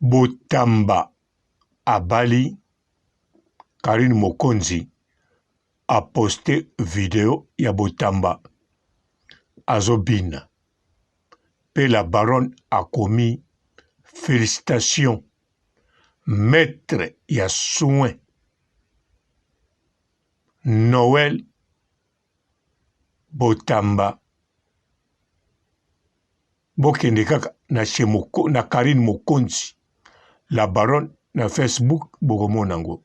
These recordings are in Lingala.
Botamba abali, Karine Mokonzi a posté vidéo ya Botamba azobina. Pe la baronne a commis félicitations. Maître ya soin Noël Botamba bokende kaka na chez na Karine Mokonzi la baronne na Facebook bokomona ngo.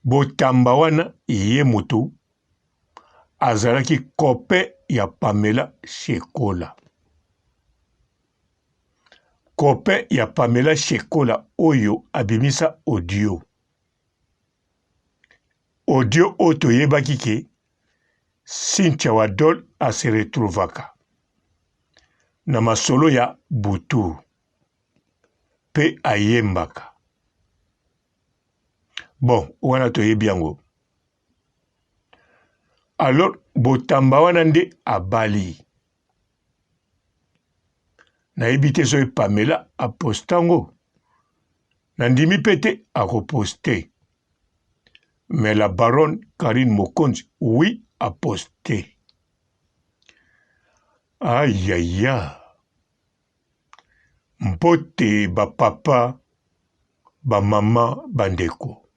Botamba wana ye moto azalaki copain ya Pamela Shekola. Copain ya Pamela Shekola oyo abimisa audio. Audio oto yebaki ke Cynthia Wadol se retrouvaka na masolo ya butu pe ayembaka. Bon, wana toyebi yango. Alors Botamba wana nde abali. Nayebi te soki Pamela apostango. Nandimi pete akoposte. Mais la baronne Karine Mokonzi, oui, a posté. Aïe aïe aïe. Mpote ba papa, ba mama, bandeko.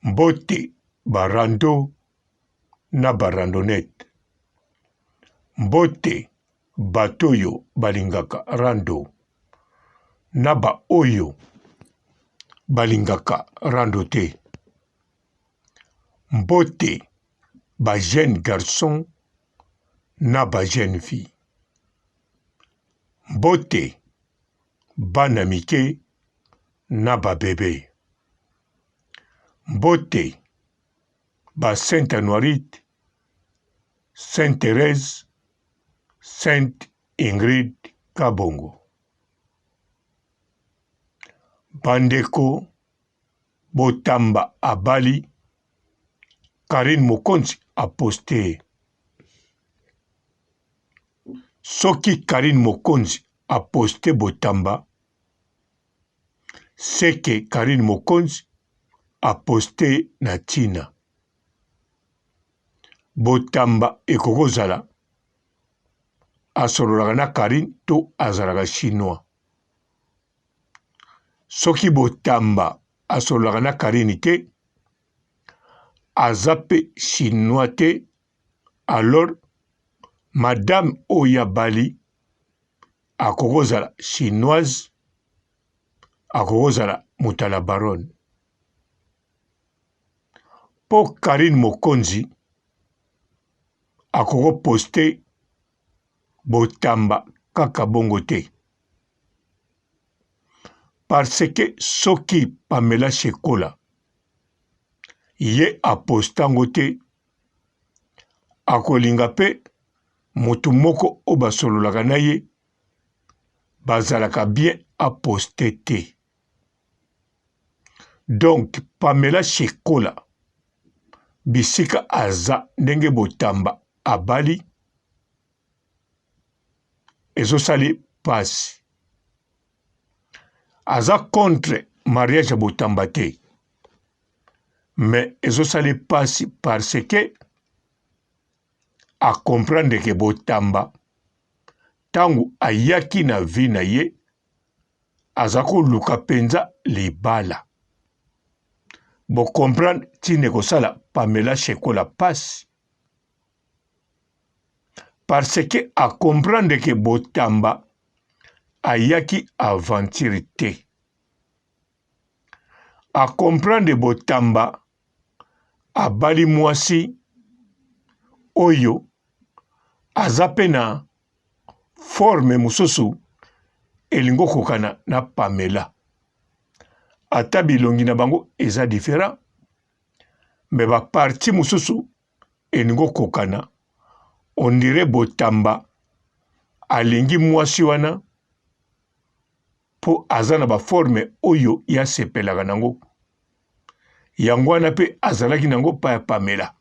Mbote ba rando na ba randonnette. Mbote batoyo balingaka rando na ba oyo balingaka rando te. Mbote ba jeune garçon na ba jeune fille. Mbote bana mike na ba bébé. Mbote ba Sainte Anuarite, Sainte Thérèse, Sainte Ingrid Kabongo. Bandeko Botamba abali, Karine Mokonzi a posté. Soki Karine Mokonzi a posté Botamba, c'est que Karine Mokonzi a posté na Tina. Botamba ekokozala asololaka na Karine to azalaka chinois. Soki Botamba asololaka na Karine te, azape chinois te, alors Madame Oyabali akokozala chinoise, akokozala mutala baronne. Po Karine Mokonzi akoko poste Botamba kaka bongo te. Parce que soki Pamela Shekola ye apostango te, akolinga pe mutu moko o basololaka na ye bazalaka bien aposte te. Donc Pamela Shekola bisika aza ndenge Botamba abali ezosali pasi. Aza contre mariage ya Botamba te, mais ezosali pasi parce que a comprendre que Botamba tangu ayaki na vie na ye aza koluka penza libala. Bo comprendre tine kosala Pamela Shekola pasi parce que a comprendre que Botamba ayaki aventure te. A comprendre Botamba abali mwasi oyo aza pe na forme mususu elingo kokana na Pamela. Ata bilongi na bango eza différent, mais ba parti mususu elingo kokana. On dirait Botamba alingi mwasi wana po aza na ba forme oyo ya sepelaka nango. Yango wana pe azalaki nango pa ya Pamela.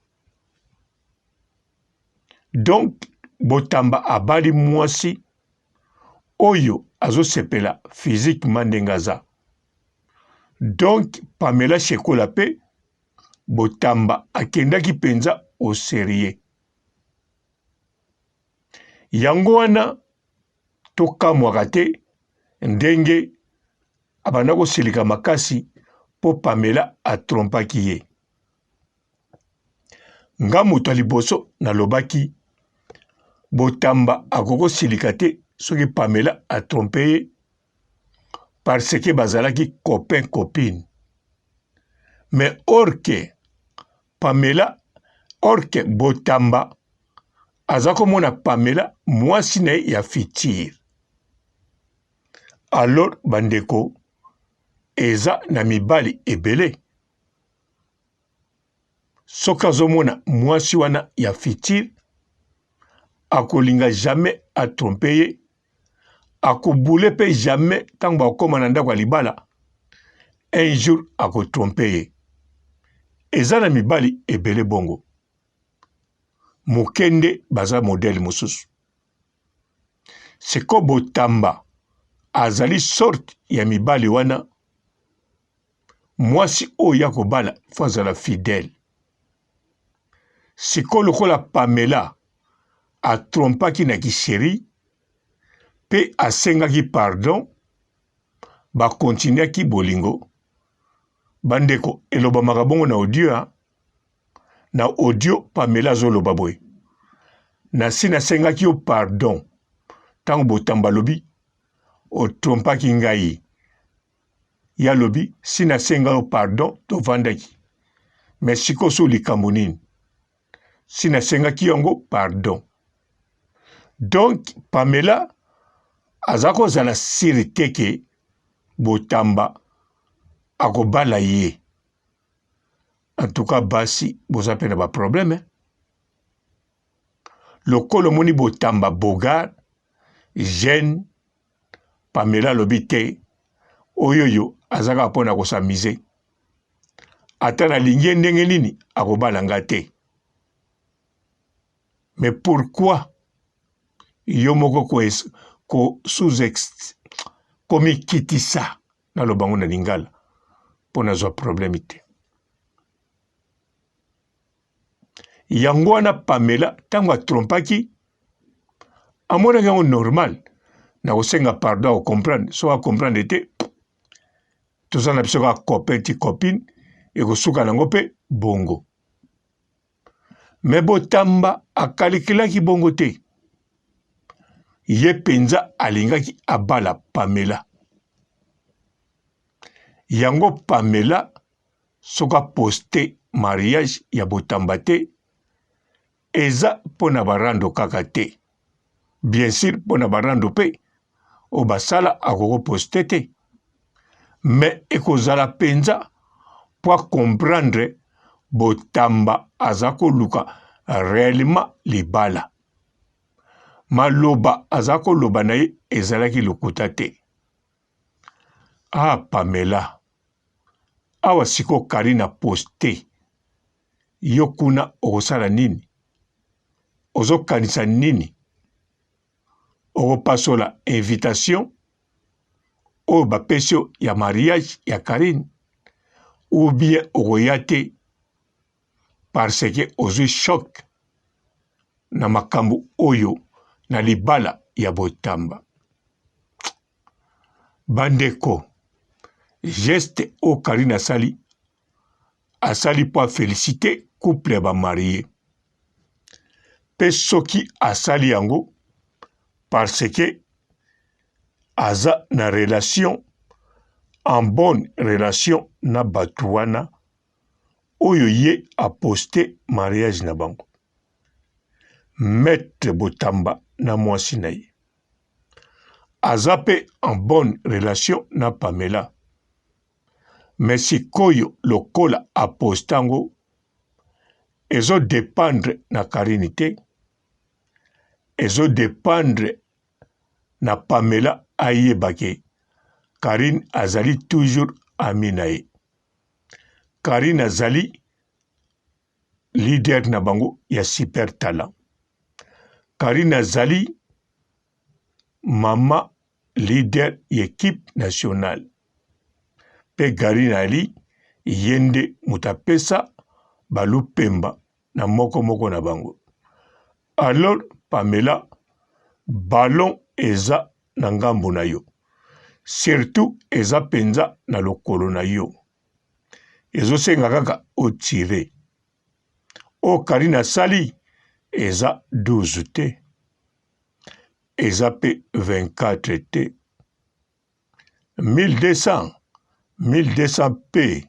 Donc Botamba abali mwasi oyo azosepela physiquement ndenge aza. Donc Pamela Shekola pe Botamba akendaki penza au sérieux. Yango wana tokamwaka te ndenge abanda kosilika makasi po Pamela atrompaki ye. Nga moto liboso nalobaki Botamba akokosilika te soki Pamela atrompe ye parce que bazalaki copain copine. Mais or que Botamba azako mona Pamela mwasi na ye ya fitir. Alors bandeko eza na mibali ebele. Soki azomona mwasi wana ya fitir akolinga jamais atrompe ye, akobule pe jamais tango bakoma na ndako ya libala un jour akotrompe ye. Eza na mibali ebele bongo. Mokende baza modèle mosusu. Seko Botamba azali sorte ya mibali wana mwasi oyo ya kobala fo azala fidèle. Siko lokola Pamela atrompaki na kisheri pe asengaki pardon bakontinuaki bolingo. Bandeko elobamaka bongo na audio na audio Pamela zoloba boye. Na si nasengaki yo pardon tango Botamba lobi otrompaki ngai. Ya lobi si nasenga yo pardon tovandaki. Mais siko so likambo nini. Si nasengaki yango pardon. Donc Pamela azako zala siri teke Botamba akobala ye. En tout cas basi boza pe na ba problème. Lokolo moni Botamba bogar jeune Pamela lobi te oyoyo azaka pona kosamize. Ata na lingi ndenge nini akobala nga te. Mais pourquoi yo moko ko sous-ext komi kitisa na lobango na lingala pona zwa problème te. Yango wana Pamela tango atrompaki amonaki yango normal na kosenga pardon comprendre so a comprendre te toza na biso ka copain ti copine ekosuka nango pe bongo. Mais Botamba akalikilaki bongo te. Ye penza alingaki abala Pamela. Yango Pamela soka poste mariage ya Botamba te eza pona barando kaka te. Bien sûr pona barando pe o basala akoko poste te. Mais ekozala penza po comprendre Botamba azako luka réellement libala. Maloba azako loba na ye ezalaki lokuta te. Ah Pamela. Awa siko Karina poste. Yo kuna okosala nini? Ozokanisa nini? Okopasola invitation oyo bapesio ya mariage ya Karine ou bien okoyate parce que ozwi choc na makambo oyo na libala ya Botamba. Bandeko, geste o Karine asali po féliciter couple ya ba marié. Pe soki asali yango parce que aza na relation en bonne relation na batu wana oyo ye a posté mariage na bango. Maître Botamba na mwasi na ye. Aza pe en bonne relation na Pamela. Mais sikoyo lokola a postango ezo dépendre na Karine te. Ezo dépendre na Pamela ayebake. Karine azali toujours ami na ye. Karine azali leader na bango ya super talent. Karine azali mama leader équipe nationale. Pe gari nali yende mutapesa balu pemba na moko na bango. Alors Pamela ballon eza na ngambo na yo. Surtout eza penza na lokolo na yo. Ezo senga kaka otire. O Karina Sali eza 12 te. Eza pe 24 te. 1200 p.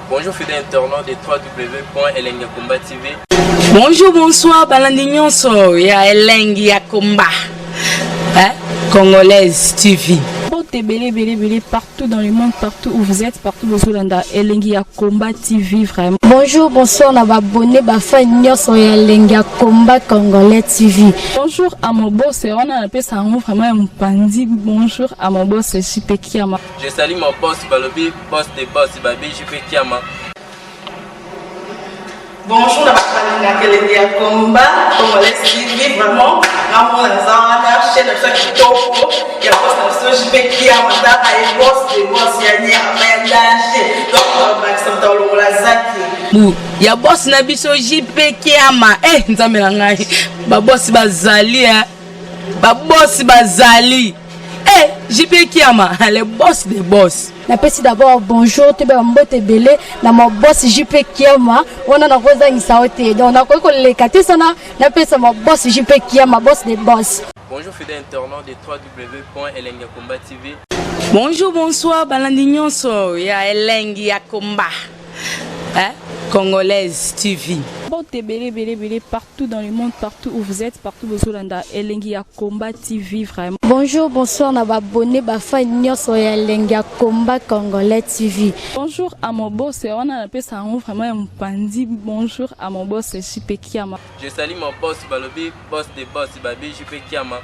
Bonjour fidèles internautes de www.elengiakomba TV. Bonjour, bonsoir, balandinyon so ya Elengiakomba, Congolaise TV. Belé partout dans le monde, partout où vous êtes, partout où vous êtes, Elengiakomba TV vraiment. Bonjour, bonsoir, on va abonner fan nyonso ya Elengiakomba Congolais TV. Bonjour à mon boss, on a appelé ça vraiment un pandi. Bonjour à mon boss, JP Kiama. Je salue mon boss Balobi, boss des boss Babi, JP Kiama. Bonjour, Elengiakomba Congolais TV vraiment. Ramon Lazana, chaîne de chaque topo, il y a pas de JP Kiama, et boss des boss, il y a un danger. Donc, Maxime Talon Lazaki. Ya boss na biso JP Kiama, nzambe na ngai. Ba boss bazali, ba boss bazali. JP Kiama, le boss des boss. Napesi d'abord bonjour, te ba mbote belé na mo boss JP Kiama, wana na koza ngisaote. Donc na ko le katisana, napesa mo boss JP Kiama, boss des boss. Bonjour fidèles internautes de www.elengiakomba TV. Bonjour, bonsoir, balandinyon so ya Elengiakomba, Congolaise TV. Belé partout dans le monde, partout où vous êtes, partout où vous êtes, Elengiakomba TV vraiment. Bonjour, bonsoir, on va abonner fan nyonso ya Elengiakomba Congolais TV. Bonjour à mon boss, on a appelé ça vraiment un pandi. Bonjour à mon boss, JP Kiama. Je salue mon boss Balobi, boss des boss Babi, JP Kiama.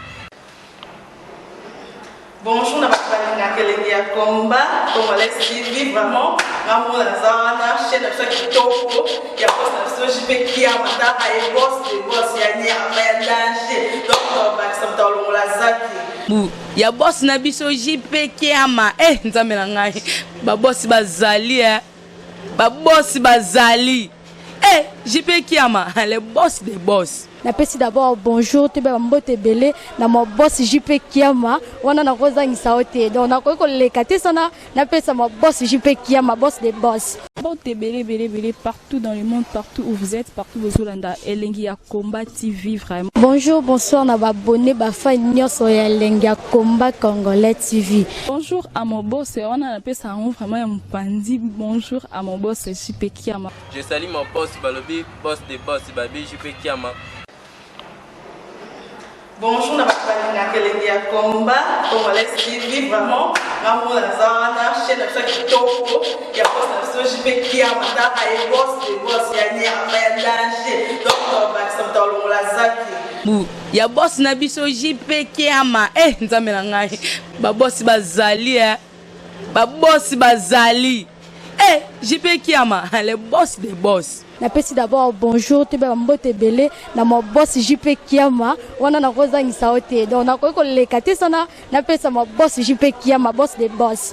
Bonjour, Elengiakomba Congolais TV vraiment. Ramon Lazana, chaîne de chaque topo, il y a pas de JP Kiama, et boss des boss, il y a un danger. Donc, Maxime Talon Lazaki. Ya boss na biso JP Kiama, nzambe na ngai. Ba boss bazali, ba boss bazali. JP Kiama, le boss des boss. Napesi d'abord bonjour, te ba mbote belé na mo boss JP Kiama, wana na koza ngisaote. Donc na ko le katisana, napesa mo boss JP Kiama, boss des boss. Belé partout dans le monde, partout où vous êtes, partout où vous êtes, Elengiakomba TV vraiment. Bonjour, bonsoir, on va abonner fan nyonso ya Elengiakomba Congolais TV. Bonjour à mon boss, on a appelé ça vraiment un pandi. Bonjour à mon boss, JP Kiama. Je salue mon boss Balobi, boss des boss Babi, JP Kiama. Bonjour, Elengiakomba Congolais TV vraiment. Ramon Lazana, chaîne de chaque topo, il y a pas de JP Kiama, et boss des boss, il y a un danger. Donc, Maxime Talon Lazaki. Ya boss na biso JP Kiama, nzambe na ngai. Ba boss bazali, ba boss bazali. JP Kiama, le boss des boss. Napesi d'abord bonjour, te ba mbote belé na mo boss JP Kiama, wana na koza ngisaote. Donc na ko le katisana, napesa mo boss JP Kiama, boss des boss.